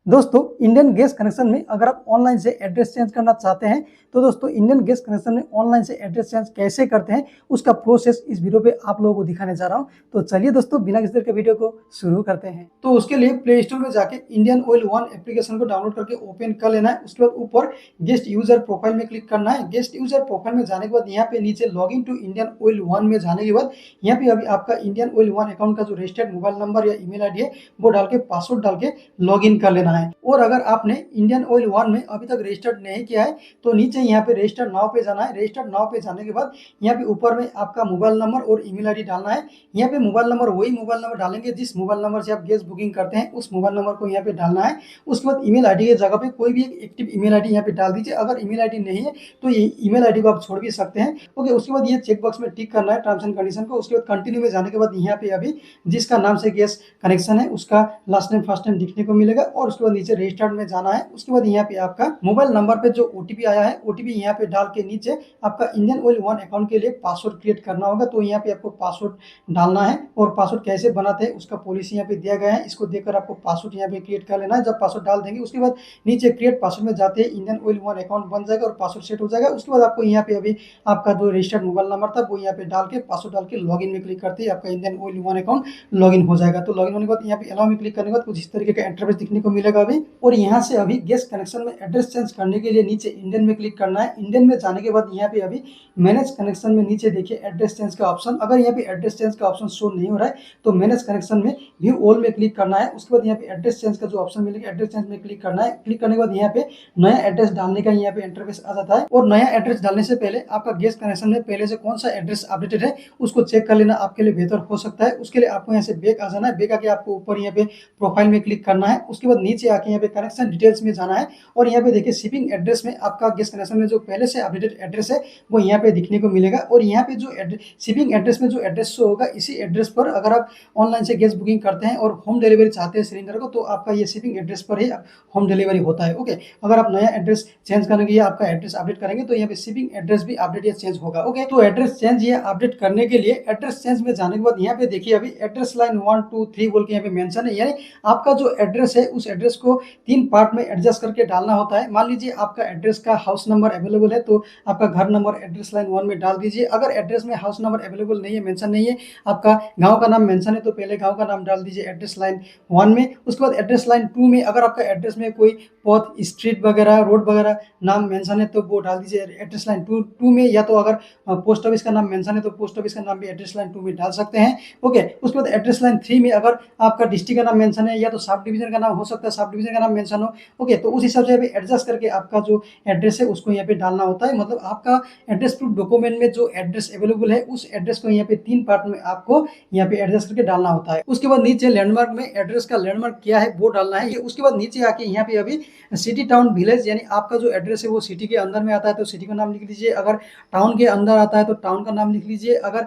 दोस्तों Indian gas connection में अगर आप ऑनलाइन से एड्रेस चेंज करना चाहते हैं तो दोस्तों इंडियन गैस कनेक्शन में ऑनलाइन से एड्रेस चेंज कैसे करते हैं उसका प्रोसेस इस वीडियो पे आप लोगों को दिखाने जा रहा हूं। तो चलिए दोस्तों बिना किसी देर के वीडियो को शुरू करते हैं। तो उसके लिए प्ले स्टोर में जाके इंडियन ऑयल वन एप्लीकेशन को डाउनलोड करके ओपन कर लेना है। उसके बाद ऊपर गेस्ट यूजर प्रोफाइल में क्लिक करना है। गेस्ट यूजर प्रोफाइल में जाने के बाद यहाँ पे नीचे log in to Indian Oil One में जाने के बाद यहाँ पे अभी आपका इंडियन ऑयल वन अकाउंट का जो रजिस्टर्ड मोबाइल नंबर या ईमेल आईडी है वो डाल के पासवर्ड डाल के लॉग इन कर लेना है। और अगर आपने इंडियन ऑयल वन में अभी तक रजिस्टर्ड नहीं किया है तो नीचे यहाँ पे रजिस्टर्ड नाउ पे जाना है। रजिस्टर्ड नाउ पे जाने के बाद यहाँ पे ऊपर में आपका मोबाइल नंबर और ईमेल आईडी डालना है। यहाँ पे मोबाइल नंबर वही मोबाइल नंबर डालेंगे जिस मोबाइल नंबर से आप गैस बुकिंग करते हैं, उस मोबाइल नंबर को यहाँ पे डालना है। उसके बाद ईमेल आईडी की जगह पे कोई भी एक एक्टिव ईमेल आईडी यहाँ पे डाल दीजिए। अगर ईमेल आईडी नहीं है तो ये ईमेल आईडी को आप छोड़ भी सकते हैं। ओके, उसके बाद ये चेक बॉक्स में टिक करना है टर्म्स एंड कंडीशन को। उसके बाद कंटिन्यू में जाने के बाद यहाँ पे अभी जिसका नाम से गैस कनेक्शन है उसका लास्ट नेम फर्स्ट नेम दिखने को मिलेगा और उसके बाद नीचे रजिस्टर्ड में जाना है। उसके बाद यहाँ पे आपका मोबाइल नंबर पे जो ओटीपी आया है ओटीपी यहाँ पे डाल के नीचे आपका इंडियन ऑयल वन अकाउंट के लिए पासवर्ड क्रिएट करना होगा। तो यहाँ पे आपको पासवर्ड डालना है और पासवर्ड कैसे बनाते हैं उसका पॉलिसी यहाँ पे दिया गया है। इसको देखकर आपको पासवर्ड यहाँ पे क्रिएट कर लेना है। जब पासवर्ड डाल देंगे उसके बाद नीचे क्रिएट पासवर्ड में जाते हैं इंडियन ऑयल वन अकाउंट बन जाएगा और पासवर्ड सेट हो जाएगा। उसके बाद आपको यहाँ पे अभी आपका जो रजिस्टर्ड मोबाइल नंबर था वो यहाँ पे डाल के पासवर्ड डाल के लॉग इन में क्लिक करते ही आपका Indian Oil one account log in हो जाएगा। तो लॉग इन होने के बाद यहाँ पे अलाउ में क्लिक करने के बाद कुछ इस तरीके का इंटरफेस दिखने को मिलेगा अभी। और यहाँ से अभी गैस कनेक्शन में एड्रेस चेंज करने के लिए नीचे इंडियन में क्लिक करना है। इंडियन में जाने के बाद यहाँ पे अभी मैनेज कनेक्शन में नीचे देखिए एड्रेस चेंज का ऑप्शन। अगर यहाँ पे एड्रेस चेंज का ऑप्शन शो नहीं हो रहा है तो मैनेज कनेक्शन में व्यू ऑल में क्लिक करना है। उसके बाद यहाँ पे एड्रेस चेंज का जो ऑप्शन मिलेगा एड्रेस चेंज में क्लिक करना है। क्लिक करने के बाद यहाँ पे नया एड्रेस डालने का यहाँ पे इंटरफेस आ जाता है। और नया एड्रेस डालने से पहले आपका गैस कनेक्शन में पहले से कौन सा एड्रेस अपडेटेड है उसको चेक कर लेना आपके लिए बेहतर हो सकता है। उसके लिए आपको यहाँ से बैक आ जाना है। बैक आके आपको ऊपर यहाँ पे प्रोफाइल में क्लिक करना है। उसके बाद नीचे आके यहाँ पे कनेक्शन डिटेल्स में जाना है और यहाँ पे देखिए शिपिंग एड्रेस में आपका गैस कनेक्शन में जो पहले से अपडेटेड एड्रेस है वो यहाँ पे दिखने को मिलेगा। और यहाँ पे जो शिपिंग एड्रेस में जो एड्रेस शो होगा इसी एड्रेस पर अगर आप ऑनलाइन से गैस बुकिंग करते हैं और होम डिलीवरी चाहते हैं सिलेंडर को तो आपका ये शिपिंग एड्रेस पर ही होम डिलीवरी होता है। ओके, अगर आप नया एड्रेस चेंज करेंगे या आपका एड्रेस अपडेट करेंगे तो यहाँ पे शिपिंग एड्रेस भी अपडेट या चेंज होगा। ओके, तो एड्रेस चेंज या अपडेट करने के लिए एड्रेस चेंज में जाने के बाद यहाँ पे देखिए अभी एड्रेस लाइन 1 2 3 बोल के यहाँ पे मेंशन है। यानी आपका जो एड्रेस है उस एड्रेस को 3 पार्ट में एडजस्ट करके डालना होता है। मान लीजिए आपका एड्रेस का हाउस नंबर अवेलेबल है तो आपका घर नंबर एड्रेस लाइन 1 में डाल दीजिए। अगर एड्रेस में हाउस नंबर अवेलेबल नहीं है, मेंशन नहीं है, आपका गांव का नाम मेंशन है तो पहले गांव का नाम डाल दीजिए एड्रेस लाइन 1 में। उसके बाद एड्रेस लाइन 2 में अगर आपका एड्रेस में कोई पथ स्ट्रीट वगैरह रोड वगैरह नाम मेंशन है तो वो डाल दीजिए एड्रेस लाइन 2 में। या तो अगर पोस्ट ऑफिस का नाम मेंशन है तो पोस्ट ऑफिस का नाम भी एड्रेस लाइन 2 में डाल सकते हैं। ओके, उसके बाद एड्रेस लाइन 3 में अगर आपका डिस्ट्रिक्ट का नाम मेंशन है या तो सब डिवीजन का नाम हो सकता है, सब डिवीजन का नाम मेंशन हो। ओके, तो उस हिसाब से अभी एडजस्ट करके आपका जो एड्रेस है उसको यहाँ पे डालना होता है। मतलब आपका एड्रेस प्रूफ डॉक्यूमेंट में जो एड्रेस अवेलेबल है उस एड्रेस को यहाँ पे 3 पार्ट में आपको यहाँ पे एडजस्ट करके डालना होता है। उसके बाद नीचे लैंडमार्क में एड्रेस का लैंडमार्क क्या है वो डालना है। उसके बाद नीचे आके यहाँ पे अभी सिटी टाउन विलेज यानी आपका जो एड्रेस है वो सिटी के अंदर में आता है तो सिटी का नाम लिख लीजिए। अगर टाउन के अंदर आता है तो टाउन का नाम लिख लीजिए। अगर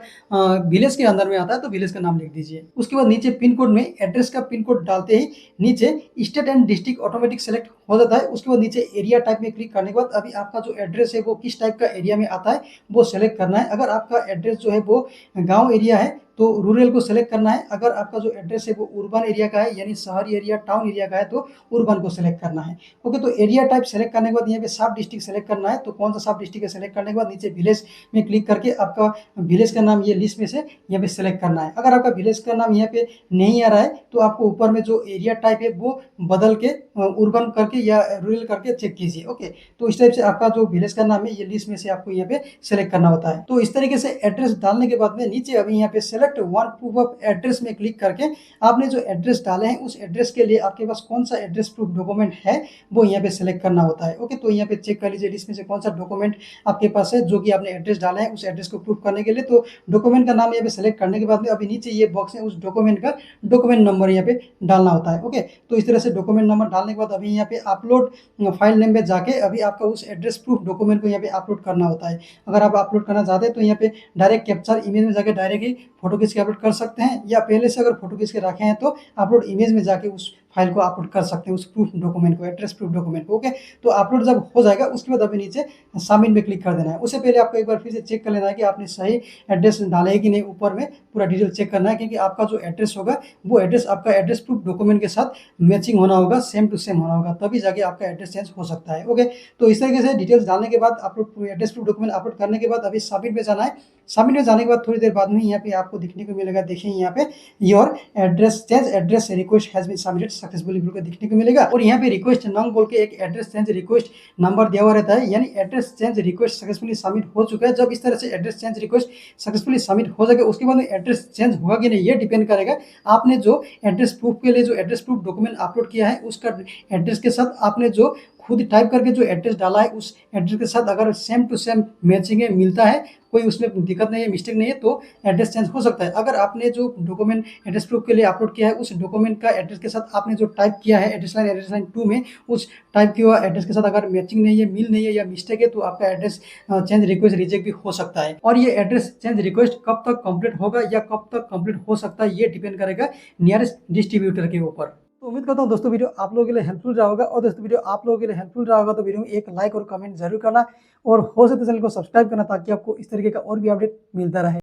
विलेज के अंदर में आता है तो विलेज का नाम लिख दीजिए। उसके बाद नीचे पिन कोड में एड्रेस का पिन कोड डालते ही नीचे state and district automatic select हो जाता है। उसके बाद नीचे एरिया टाइप में क्लिक करने के बाद अभी आपका जो एड्रेस है वो किस टाइप का एरिया में आता है वो सेलेक्ट करना है। अगर आपका एड्रेस जो है वो गांव एरिया है तो रूरल को सेलेक्ट करना है। अगर आपका जो एड्रेस है वो urban एरिया का है यानी शहरी एरिया टाउन एरिया का है तो urban को सेलेक्ट करना है। ओके, तो एरिया टाइप सेलेक्ट करने के बाद यहाँ पे सब डिस्ट्रिक्ट सेलेक्ट करना है। तो कौन सा सब डिस्ट्रिक्ट है सेलेक्ट करने के बाद नीचे विलेज में क्लिक करके आपका विलेज का नाम ये लिस्ट में से यहाँ पे सेलेक्ट करना है। अगर आपका विलेज का नाम यहाँ पे नहीं आ रहा है तो आपको ऊपर में जो एरिया टाइप है वो बदल के urban करके या रूरल करके चेक कीजिए। ओके, तो इस टाइप से आपका जो विलेज का नाम है ये लिस्ट में से आपको यहाँ पे सेलेक्ट करना होता है। तो इस तरीके से एड्रेस डालने के बाद में नीचे अभी यहाँ पे select one proof of address में क्लिक करके आपने जो एड्रेस डाले हैं उस एड्रेस के लिए आपके पास कौन सा एड्रेस प्रूफ डॉक्यूमेंट है वो यहाँ पे सेलेक्ट करना होता है। ओके, तो यहाँ पे चेक कर लीजिए इसमें से कौन सा डॉक्यूमेंट आपके पास है जो कि आपने एड्रेस डाला है उस एड्रेस को प्रूफ करने के लिए। तो डॉक्यूमेंट का नाम यहाँ पे सेलेक्ट करने के बाद में अभी नीचे ये बॉक्स है उस डॉक्यूमेंट का डॉक्यूमेंट नंबर यहाँ पे डालना होता है। ओके, तो इस तरह से डॉक्यूमेंट नंबर डालने के बाद अभी यहाँ पे अपलोड फाइल नेम में जाके अभी आपका उस एड्रेस प्रूफ डॉक्यूमेंट को यहाँ पे अपलोड करना होता है। अगर आप अपलोड करना चाहते हैं तो यहाँ पे डायरेक्ट कैप्चर इमेज में जाके डायरेक्ट ही फोटो खींच के अपलोड कर सकते हैं या पहले से अगर फोटो खींच के रखे हैं तो अपलोड इमेज में जाके उस फाइल को अपलोड कर सकते हैं, उस प्रूफ डॉक्यूमेंट को, एड्रेस प्रूफ डॉक्यूमेंट को। ओके, तो अपलोड जब हो जाएगा उसके बाद अभी नीचे सबमिट में क्लिक कर देना है। उससे पहले आपको एक बार फिर से चेक कर लेना है कि आपने सही एड्रेस डाला है कि नहीं। ऊपर में पूरा डिटेल चेक करना है, क्योंकि आपका जो एड्रेस होगा वो एड्रेस आपका एड्रेस प्रूफ डॉक्यूमेंट के साथ मैचिंग होना होगा, सेम टू सेम होना होगा, तभी जाके आपका एड्रेस चेंज हो सकता है। ओके, तो इस तरीके से डिटेल्स डालने के बाद upload address proof document upload करने के बाद अभी सबमिट में जाना है। सबमिट में जाने के बाद थोड़ी देर बाद में यहाँ पे आपको दिखने को मिलेगा, देखिए यहाँ पे your address change address request has been submitted successfully बोल के दिखने को मिलेगा। और यहाँ पे रिक्वेस्ट नंग बोल के एक एड्रेस चेंज रिक्वेस्ट नंबर दिया हुआ रहता है, यानी address change request successfully submit हो चुका है। जब इस तरह से address change request successfully submit हो जाएगा उसके बाद में एड्रेस चेंज होगा कि नहीं ये डिपेंड करेगा आपने जो एड्रेस प्रूफ के लिए जो एड्रेस प्रूफ डॉक्यूमेंट अपलोड किया है उसका एड्रेस के साथ आपने जो खुद टाइप करके जो एड्रेस डाला है उस एड्रेस के साथ अगर सेम टू सेम मैचिंग है, मिलता है, कोई उसमें दिक्कत नहीं है, मिस्टेक नहीं है, तो एड्रेस चेंज हो सकता है। अगर आपने जो डॉक्यूमेंट एड्रेस प्रूफ के लिए अपलोड किया है उस डॉक्यूमेंट का एड्रेस के साथ आपने जो टाइप किया है एड्रेस लाइन 2 में, उस टाइप किया हुआ एड्रेस के साथ अगर मैचिंग नहीं है, मिल नहीं है या मिस्टेक है, तो आपका एड्रेस चेंज रिक्वेस्ट रिजेक्ट भी हो सकता है। और ये एड्रेस चेंज रिक्वेस्ट कब तक कंप्लीट होगा या कब तक कंप्लीट हो सकता है ये डिपेंड करेगा नियरेस्ट डिस्ट्रीब्यूटर के ऊपर। तो उम्मीद करता हूँ दोस्तों वीडियो आप लोगों के लिए हेल्पफुल रहा होगा। और दोस्तों वीडियो आप लोगों के लिए हेल्पफुल रहा होगा तो वीडियो में एक लाइक और कमेंट जरूर करना, और हो सकता है चैनल को सब्सक्राइब करना, ताकि आपको इस तरीके का और भी अपडेट मिलता रहे।